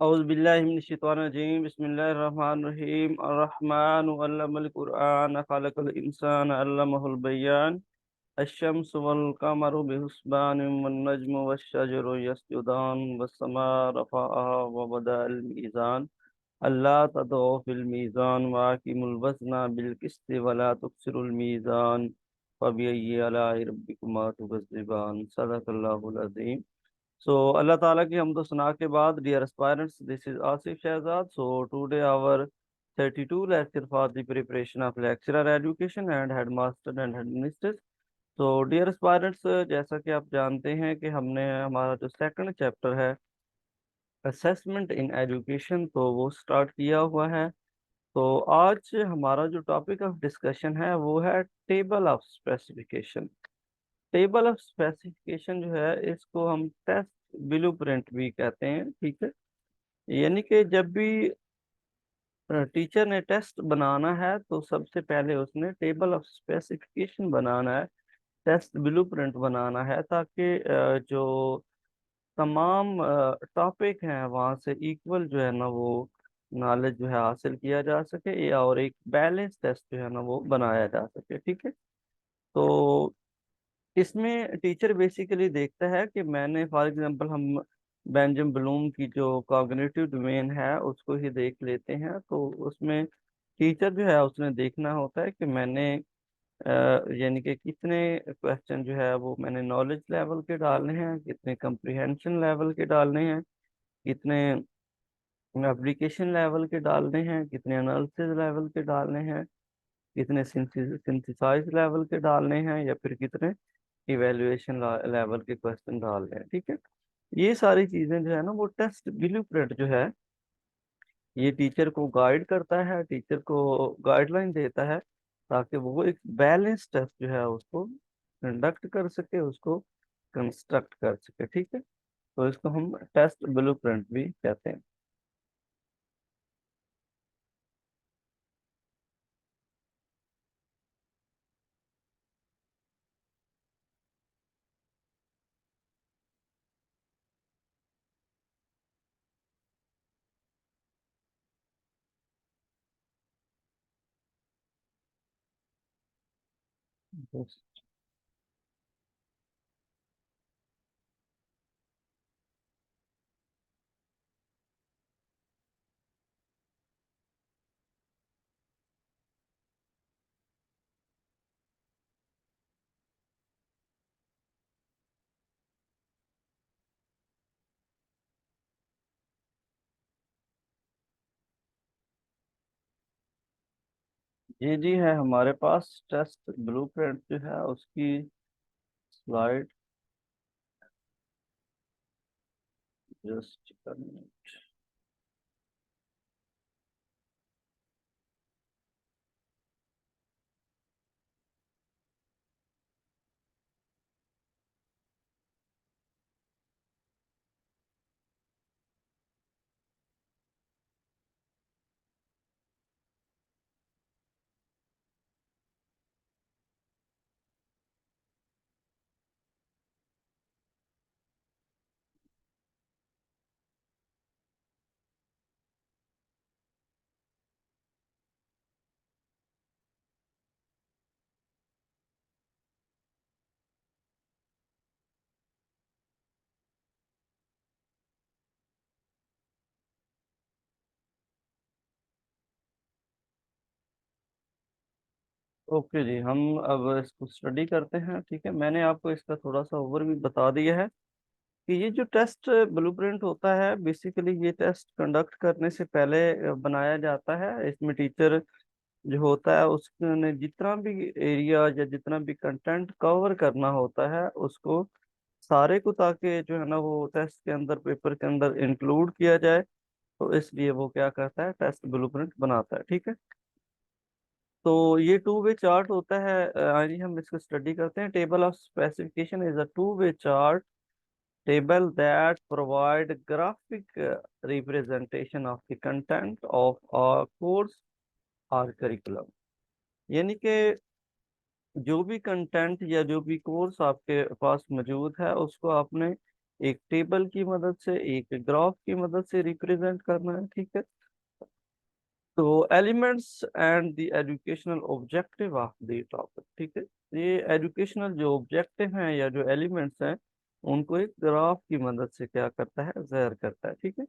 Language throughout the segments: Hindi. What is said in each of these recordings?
औज़ुबिल्लाहिमिनश्शैतानिर्रजीम बिस्मिल्लाहिर्रहमानिर्रहीम अर्रहमानु अल्लमल क़ुरआन खलक़ल इंसान अल्लमहुल बयान अश-शम्सु वल क़मरु बिहुस्बानिन वन नज्मु वश-शजरु यस्जुदान वस-समा रफ़अहा व बदअल मीज़ान अल्ला ततग़ौ फ़िल मीज़ान व अक़ीमुल वज़्ना बिल क़िस्ति व ला तुख़्सिरुल मीज़ान फ़बिअय्यि आलाइ रब्बिकुमा तुकज़्ज़िबान सदक़ल्लाहुल अज़ीम। So Allah Ta'ala की हमदो सना के बाद, dear aspirants, this is Asif Shahzad. So today our 32 lecture for the preparation of lecturer education and headmaster and headmistress. So dear aspirants, जैसा कि आप जानते हैं कि हमने हमारा जो सेकंड चैप्टर है असेसमेंट इन एजुकेशन तो वो स्टार्ट किया हुआ है। तो आज हमारा जो टॉपिक ऑफ डिस्कशन है वो है table of specification. Table of specification जो है इसको हम टेस्ट ब्लूप्रिंट भी कहते हैं, ठीक है। यानी कि जब भी टीचर ने टेस्ट बनाना है तो सबसे पहले उसने टेबल ऑफ स्पेसिफिकेशन बनाना है, टेस्ट ब्लूप्रिंट बनाना है, ताकि जो तमाम टॉपिक हैं वहाँ से इक्वल जो है ना वो नॉलेज जो है हासिल किया जा सके, या और एक बैलेंस टेस्ट जो है ना वो बनाया जा सके, ठीक है। तो इसमें टीचर बेसिकली देखता है कि मैंने फॉर एग्जांपल हम बेंजामिन ब्लूम की जो कॉग्निटिव डोमेन है उसको ही देख लेते हैं। तो उसमें टीचर जो है उसने देखना होता है कि मैंने यानी कि कितने क्वेश्चन जो है वो मैंने नॉलेज लेवल के डालने हैं, कितने कंप्रिहेंशन लेवल के डालने हैं, कितने एप्लीकेशन लेवल के डालने हैं, कितने एनालिसिस लेवल के डालने हैं, कितने सिंथेसाइज लेवल के डालने हैं, या फिर कितने इवेल्युएशन लेवल के क्वेश्चन डाल रहे हैं, ठीक है। ये सारी चीजें जो है ना वो टेस्ट ब्लूप्रिंट जो है ये टीचर को गाइड करता है, टीचर को गाइडलाइन देता है, ताकि वो एक बैलेंस टेस्ट जो है उसको कंडक्ट कर सके, उसको कंस्ट्रक्ट कर सके, ठीक है। तो इसको हम टेस्ट ब्लूप्रिंट भी कहते हैं। ये जी है हमारे पास टेस्ट ब्लूप्रिंट जो है उसकी स्लाइड, जस्ट ओके जी, हम अब इसको स्टडी करते हैं, ठीक है। मैंने आपको इसका थोड़ा सा ओवरव्यू बता दिया है कि ये जो टेस्ट ब्लूप्रिंट होता है बेसिकली ये टेस्ट कंडक्ट करने से पहले बनाया जाता है। इसमें टीचर जो होता है उसने जितना भी एरिया या जितना भी कंटेंट कवर करना होता है उसको सारे को, ताकि जो है ना वो टेस्ट के अंदर, पेपर के अंदर इंक्लूड किया जाए, तो इसलिए वो क्या करता है, टेस्ट ब्लूप्रिंट बनाता है, ठीक है। तो ये टू वे चार्ट होता है। आइए हम इसको स्टडी करते हैं। Table of specification is a two way chart table that provide graphic representation of the content of a course or curriculum। यानी कि जो भी कंटेंट या जो भी कोर्स आपके पास मौजूद है उसको आपने एक टेबल की मदद से, एक ग्राफ की मदद से रिप्रेजेंट करना है, ठीक है। तो elements and the educational objective of the topic, ठीक है। ये एजुकेशनल जो ऑब्जेक्टिव हैं या जो एलिमेंट्स हैं, उनको एक ग्राफ की मदद से क्या करता है, ज़ाहिर करता है, ठीक है।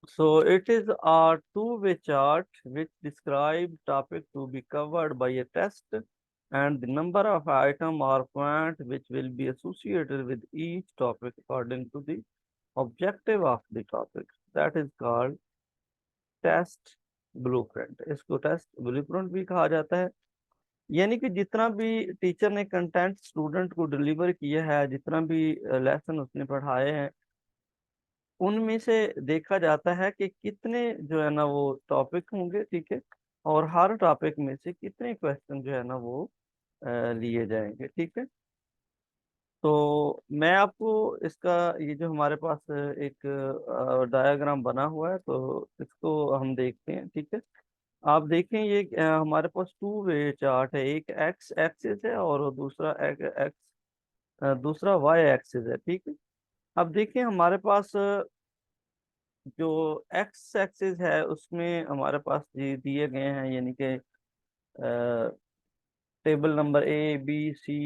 So it is a two-way chart which describe topic to be covered by a test and the number of item or point which will be associated with each topic according to the objective of the topic. That is called test blueprint. इसको test blueprint भी कहा जाता है। यानी कि जितना भी टीचर ने कंटेंट स्टूडेंट को डिलीवर किया है, जितना भी लेसन उसने पढ़ाए हैं, उनमें से देखा जाता है कि कितने जो है ना वो टॉपिक होंगे, ठीक है। और हर टॉपिक में से कितने क्वेश्चन जो है ना वो लिए जाएंगे, ठीक है। तो मैं आपको इसका, ये जो हमारे पास एक डायग्राम बना हुआ है, तो इसको हम देखते हैं, ठीक है। आप देखें, ये हमारे पास टू वे चार्ट है। एक एक्स एक्सिस है और दूसरा दूसरा वाई एक्सिस है, ठीक है। अब देखिए हमारे पास जो एक्स एक्सिस है उसमें हमारे पास ये दिए गए हैं, यानी कि table number A B C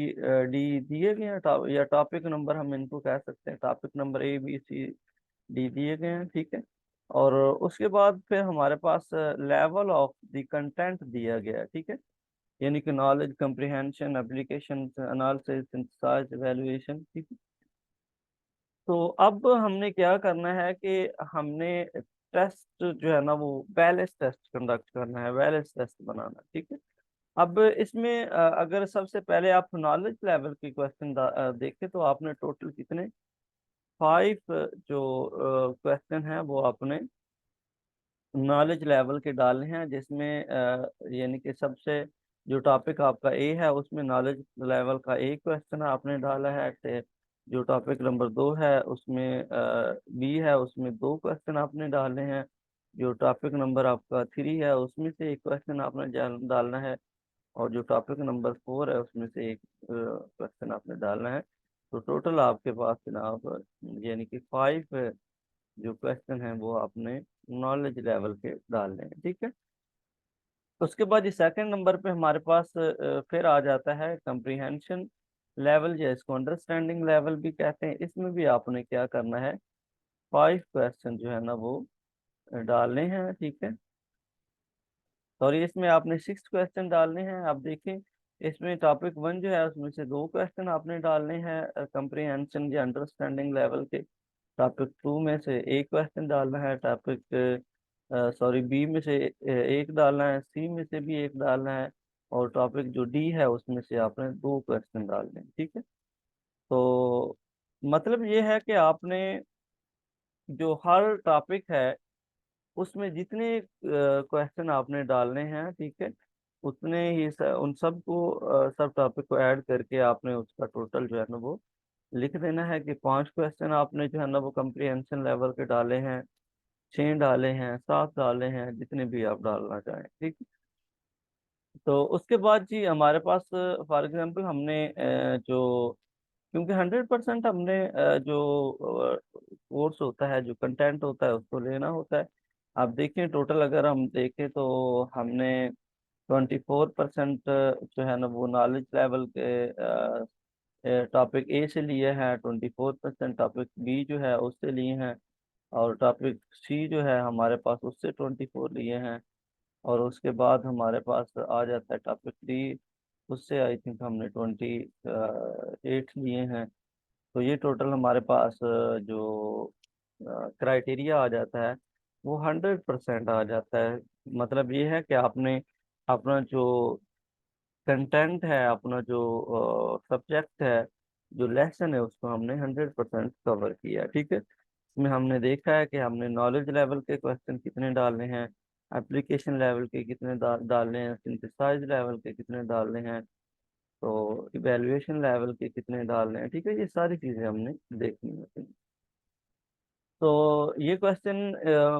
D दिए गए हैं, या टॉपिक नंबर हम इनको कह सकते हैं, topic number A B C D दिए गए हैं, ठीक है। और उसके बाद फिर हमारे पास लेवल ऑफ द कंटेंट दिया गया है, ठीक है। यानी कि knowledge, comprehension, application, analysis, synthesise, evaluation, ठीक है। तो अब हमने क्या करना है कि हमने टेस्ट जो है ना वो बैलेंस टेस्ट कंडक्ट करना है, बैलेंस टेस्ट बनाना है, ठीक है। अब इसमें अगर सबसे पहले आप नॉलेज लेवल के क्वेश्चन देखें, तो आपने टोटल कितने 5 जो क्वेश्चन हैं वो आपने नॉलेज लेवल के डालने हैं, जिसमें यानी कि सबसे जो टॉपिक आपका ए है उसमें नॉलेज लेवल का एक क्वेश्चन आपने डाला है, जो टॉपिक नंबर 2 है उसमें बी है, उसमें 2 क्वेश्चन आपने डालने हैं। जो टॉपिक नंबर आपका 3 है उसमें से एक क्वेश्चन आपने डालना है। और जो टॉपिक नंबर 4 है उसमें से एक क्वेश्चन आपने डालना है। तो टोटल आपके पास जनाब यानी कि 5 जो क्वेश्चन है वो आपने नॉलेज लेवल के डालने हैं, ठीक है। उसके बाद ये सेकंड नंबर पे हमारे पास फिर आ जाता है कंप्रीहेंशन लेवल, या इसको अंडरस्टैंडिंग लेवल भी कहते हैं। इसमें भी आपने क्या करना है, 5 क्वेश्चन जो है ना वो डालने हैं, ठीक है। सॉरी, इसमें आपने 6 क्वेश्चन डालने हैं। आप देखें, इसमें टॉपिक 1 जो है उसमें से 2 क्वेश्चन आपने डालने हैं कंप्रीहेंशन या अंडरस्टैंडिंग लेवल के। टॉपिक 2 में से एक क्वेश्चन डालना है, टॉपिक सॉरी बी में से एक डालना है, सी में से भी एक डालना है, और टॉपिक जो डी है उसमें से आपने 2 क्वेश्चन डालने हैं, ठीक है। तो मतलब ये है कि आपने जो हर टॉपिक है उसमें जितने क्वेश्चन आपने डालने हैं, ठीक है, उतने ही उन सब को सब टॉपिक को ऐड करके आपने उसका टोटल जो है ना वो लिख देना है कि 5 क्वेश्चन आपने जो है ना वो कंप्रीहेंशन लेवल के डाले हैं, 6 डाले हैं, 7 डाले हैं, जितने भी आप डालना चाहें, ठीक है। तो उसके बाद जी हमारे पास फॉर एग्जांपल हमने जो, क्योंकि 100% हमने जो कोर्स होता है, जो कंटेंट होता है उसको लेना होता है। आप देखें टोटल अगर हम देखें तो हमने 24% जो है ना वो नॉलेज लेवल के टॉपिक ए से लिए हैं, 24% टॉपिक बी जो है उससे लिए हैं, और टॉपिक सी जो है हमारे पास उससे 24 लिए हैं। और उसके बाद हमारे पास आ जाता है टॉपिक डी, उससे आई थिंक हमने 28 लिए हैं। तो ये टोटल हमारे पास जो क्राइटेरिया आ जाता है वो 100% आ जाता है। मतलब ये है कि आपने अपना जो कंटेंट है, अपना जो सब्जेक्ट है, जो लेसन है, उसको हमने 100% कवर किया, ठीक है। इसमें हमने देखा है कि हमने नॉलेज लेवल के क्वेश्चन कितने डालने हैं, एप्लीकेशन लेवल के कितने डालने हैं, सिंथेसाइज लेवल के कितने डालने हैं, तो इवेल्युएशन लेवल के कितने डालने हैं, ठीक है। ये सारी चीज़ें हमने देखनी होती हैं। तो ये क्वेश्चन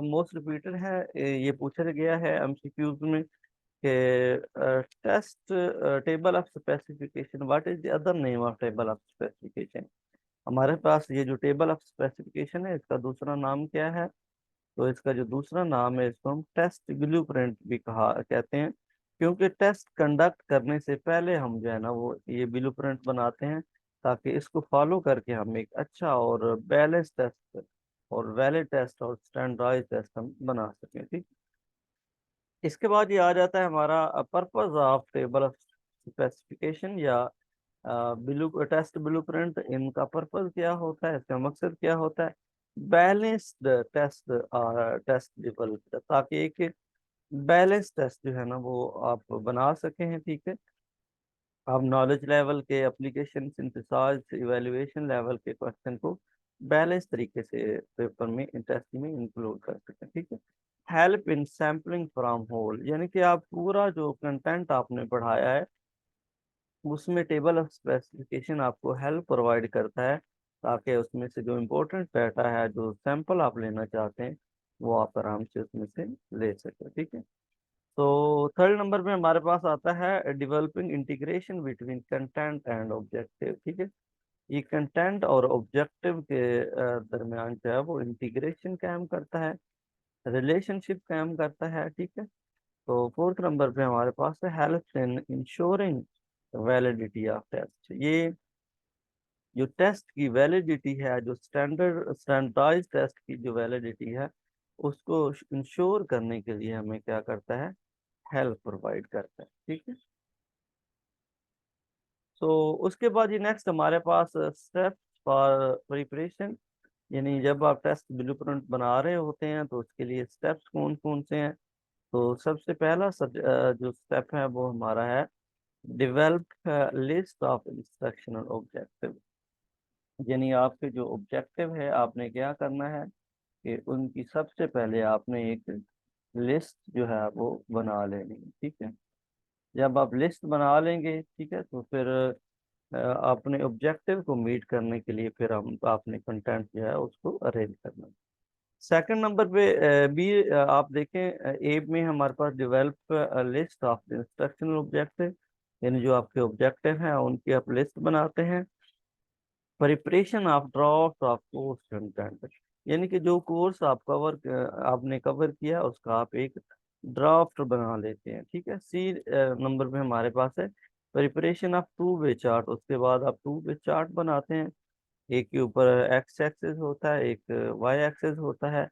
मोस्ट रिपीटेड है, ये पूछा गया है एमसीक्यूज में कि test table of specification, what is the other name of table of specification. हमारे पास ये जो टेबल ऑफ स्पेसिफिकेशन है, इसका दूसरा नाम क्या है? तो इसका जो दूसरा नाम है, इसको हम टेस्ट ब्लूप्रिंट भी कहा कहते हैं, क्योंकि टेस्ट कंडक्ट करने से पहले हम जो है ना वो ये ब्लूप्रिंट बनाते हैं, ताकि इसको फॉलो करके हम एक अच्छा और बैलेंस टेस्ट और वैलिड टेस्ट और स्टैंडर्डाइज टेस्ट हम बना सकें। ठीक। इसके बाद ये आ जाता है हमारा purpose of table of specification या ब्लू टेस्ट ब्लूप्रिंट। इनका पर्पस क्या होता है, इसका मकसद क्या होता है? बैलेंस्ड टेस्ट टेस्ट डेवलप, ताकि एक बैलेंस टेस्ट जो है ना वो आप बना सकें हैं। ठीक है, आप नॉलेज लेवल के, एप्लीकेशन सिंथेसाइज, इवैल्यूएशन लेवल के क्वेश्चन को बैलेंस तरीके से पेपर में, टेस्ट में इंक्लूड कर सकें। ठीक है। Help in sampling from whole, यानी कि आप पूरा जो कंटेंट आपने पढ़ाया है उसमें टेबल ऑफ स्पेसिफिकेशन आपको हेल्प प्रोवाइड करता है, ताकि उसमें से जो इम्पोर्टेंट डाटा है, जो सैंपल आप लेना चाहते हैं, वो आप आराम से उसमें से ले सकें। ठीक है। तो थर्ड नंबर पे हमारे पास आता है developing integration between content and objective. ठीक है, ये कंटेंट और ऑब्जेक्टिव के दरमियान जो है वो इंटीग्रेशन कायम करता है, रिलेशनशिप कायम करता है। ठीक है। तो फोर्थ नंबर पे हमारे पास है help in ensuring validity of test. ये जो टेस्ट की वैलिडिटी है, जो स्टैंडर्डाइज टेस्ट की जो वैलिडिटी है, उसको इंश्योर करने के लिए हमें क्या करता है? हेल्प प्रोवाइड करता है। ठीक है। तो उसके बाद ये नेक्स्ट हमारे पास स्टेप्स फॉर प्रिपरेशन, यानी जब आप टेस्ट ब्लूप्रिंट बना रहे होते हैं तो उसके लिए स्टेप्स कौन कौन से हैं? तो सबसे पहला जो स्टेप है वो हमारा है develop list of instructional objective. यानी आपके जो ऑब्जेक्टिव है, आपने क्या करना है कि उनकी सबसे पहले आपने एक लिस्ट जो है वो बना लेनी है। ठीक है। जब आप लिस्ट बना लेंगे, ठीक है, तो फिर अपने ऑब्जेक्टिव को मीट करने के लिए फिर हम अपने कंटेंट जो है उसको अरेंज करना है। सेकंड नंबर पे बी आप देखें, ए में हमारे पास develop list of instructional objective, यानी जो आपके ऑब्जेक्टिव हैं उनकी आप लिस्ट बनाते हैं। Preparation of draft of course content, यानी कि जो कोर्स आपने कवर किया उसका आप एक ड्राफ्ट बना लेते हैं। ठीक है। सी नंबर पे हमारे पास है preparation of two way chart, उसके बाद आप टू वे चार्ट बनाते हैं। एक के ऊपर एक्स एक्सेस होता है, एक वाई एक्सेस होता है।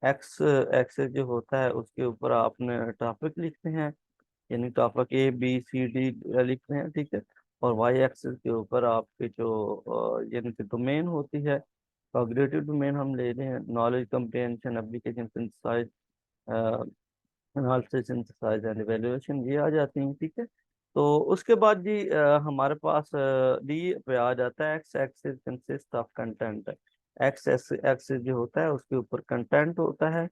एक्स एक्सेस जो होता है उसके ऊपर आपने टॉपिक लिखते हैं, यानी topic A B C D लिखते हैं। ठीक है। और वाई एक्सिस के ऊपर आपके जो यानी कि डोमेन होती है, कॉग्निटिव डोमेन हम ले रहे हैं, knowledge comprehension, application synthesise, analysis synthesise and evaluation, ये आ जाती हैं। ठीक है। तो उसके बाद जी हमारे पास डी पे आ जाता है x axis consist of content. X axis जो होता है उसके ऊपर कंटेंट होता है,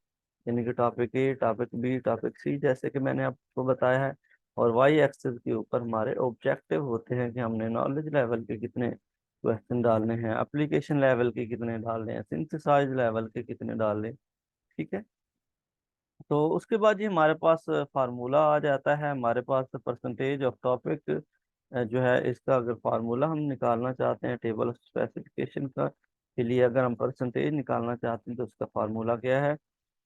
यानी कि टॉपिक ए, टॉपिक बी, टॉपिक सी, जैसे कि मैंने आपको बताया है। और वाई एक्सिस के ऊपर हमारे ऑब्जेक्टिव होते हैं कि हमने नॉलेज लेवल के कितने क्वेश्चन डालने हैं, एप्लीकेशन लेवल के कितने डालने हैं, सिंथेसाइज लेवल के कितने डालने। ठीक है। तो उसके बाद ये हमारे पास फार्मूला आ जाता है, हमारे पास परसेंटेज ऑफ टॉपिक जो है, इसका अगर फार्मूला हम निकालना चाहते हैं टेबल ऑफ स्पेसिफिकेशन का के लिए, अगर हम परसेंटेज निकालना चाहते हैं तो उसका फार्मूला क्या है?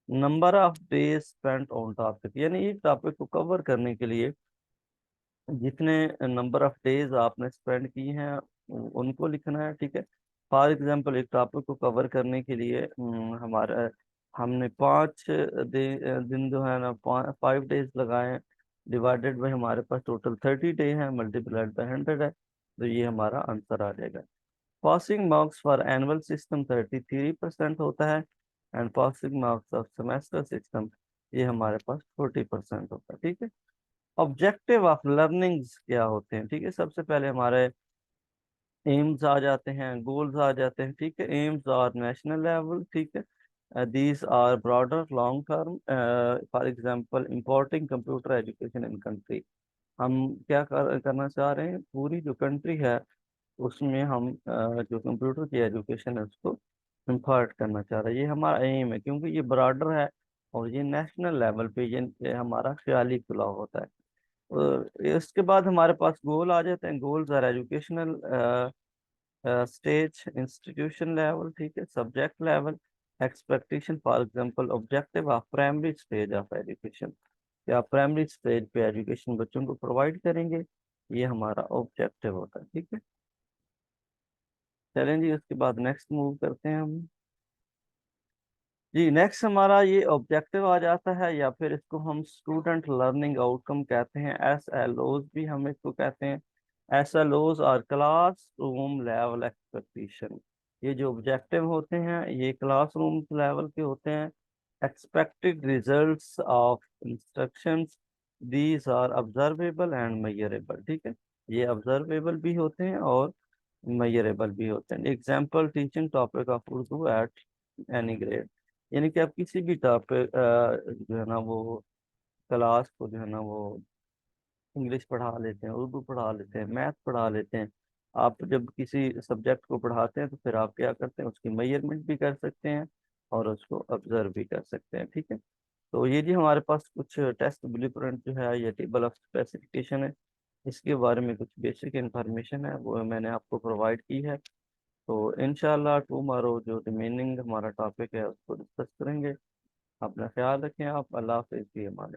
Number of days spent on topic, यानी एक टॉपिक को कवर करने के लिए जितने नंबर ऑफ डेज आपने स्पेंड किए हैं उनको लिखना है। ठीक है। फॉर एग्जांपल एक टॉपिक को कवर करने के लिए हमारा हमने 5 दिन जो है ना 5 डेज लगाए हैं, डिवाइडेड बाई हमारे पास टोटल 30 डे है, मल्टीप्लाइड बाई 100 है, तो ये हमारा आंसर आ जाएगा। Passing marks for annual system 33% होता है, and passing marks of semester system ये हमारे पास 40% होता है। ठीक है। ऑब्जेक्टिव ऑफ लर्निंग्स क्या होते हैं? ठीक है, सबसे पहले हमारे एम्स आ जाते हैं, गोल्स आ जाते हैं। ठीक है। Aims are national level. ठीक है। These are broader long term, for example importing computer education in country. हम करना चाह रहे हैं, पूरी जो कंट्री है उसमें हम जो कंप्यूटर की एजुकेशन है उसको इम्पार्ट करना चाह रहे हैं, ये हमारा एम है, क्योंकि ये ब्रॉडर है और ये नेशनल लेवल पे ये हमारा ख्याली खुला होता है। इसके बाद हमारे पास गोल आ जाते हैं। Goals are educational stage, institution level, ठीक है, subject level, expectation, for example objective of primary stage of education, कि आप प्राइमरी स्टेज पे एजुकेशन बच्चों को प्रोवाइड करेंगे, ये हमारा ऑब्जेक्टिव होता है, ठीक है। चलें जी, उसके बाद नेक्स्ट मूव करते हैं हम। जी नेक्स्ट हमारा ये ऑब्जेक्टिव आ जाता है, या फिर इसको हम स्टूडेंट लर्निंग आउटकम कहते हैं, SLOs भी हम इसको कहते हैं। SLOs और क्लास रूम लेवल एक्सपेक्टेशन, ये जो ऑब्जेक्टिव होते हैं ये क्लास रूम लेवल के होते हैं। Expected results of instructions, these are observable and measurable, ठीक है, ये ऑब्जर्वेबल भी होते हैं और मेजरेबल भी होते हैं। Example, teaching topic of Urdu at any grade, यानी कि आप किसी भी टॉपिक जो है ना वो क्लास को जो है ना वो इंग्लिश पढ़ा लेते हैं, उर्दू पढ़ा लेते हैं, मैथ पढ़ा लेते हैं। आप जब किसी सब्जेक्ट को पढ़ाते हैं तो फिर आप क्या करते हैं, उसकी मेजरमेंट भी कर सकते हैं और उसको ऑब्जर्व भी कर सकते हैं, ठीक है। तो ये जी हमारे पास कुछ टेस्ट ब्लूप्रिंट जो है, ये टेबल ऑफ स्पेसिफिकेशन है, इसके बारे में कुछ बेसिक इंफॉर्मेशन है वो मैंने आपको प्रोवाइड की है। तो इंशाल्लाह टुमारो जो रिमेनिंग हमारा टॉपिक है उसको डिस्कस करेंगे। अपना ख्याल रखें आप, अल्लाह हाफिज़, की अमान।